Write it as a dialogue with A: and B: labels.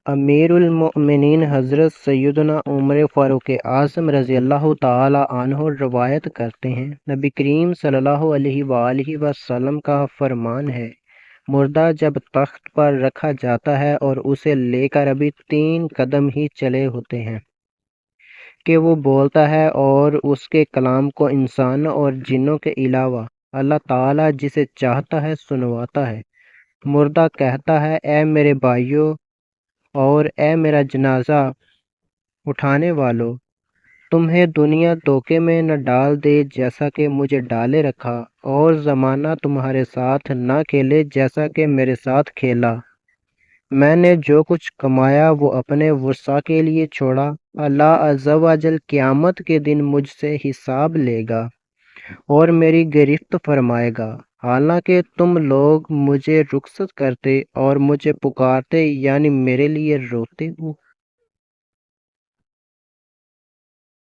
A: امیر المؤمنین حضرت سیدنا عمر فاروق اعظم رضی اللہ تعالی عنہ روایت کرتے ہیں، نبی کریم صلی اللہ علیہ وآلہ وسلم کا فرمان ہے، مردہ جب تخت پر رکھا جاتا ہے اور اسے لے کر ابھی 3 قدم ہی چلے ہوتے ہیں کہ وہ بولتا ہے، اور اس کے کلام کو انسانوں اور جنوں کے علاوہ اللہ تعالیٰ جسے چاہتا ہے سنواتا ہے۔ مردہ کہتا ہے، اے میرے بھائیو اور اے میرا جنازہ اٹھانے والو، تمہیں دنیا دھوکے میں نہ ڈال دے جیسا کہ مجھے ڈالے رکھا، اور زمانہ تمہارے ساتھ نہ کھیلے جیسا کہ میرے ساتھ کھیلا۔ میں نے جو کچھ کمایا وہ اپنے ورثاء کے لیے چھوڑا، اللہ عز و جل قیامت کے دن مجھ سے حساب لے گا اور میری گرفت فرمائے گا، حالانکہ تم لوگ مجھے رخصت کرتے اور مجھے پکارتے، یعنی میرے لیے روتے ہو۔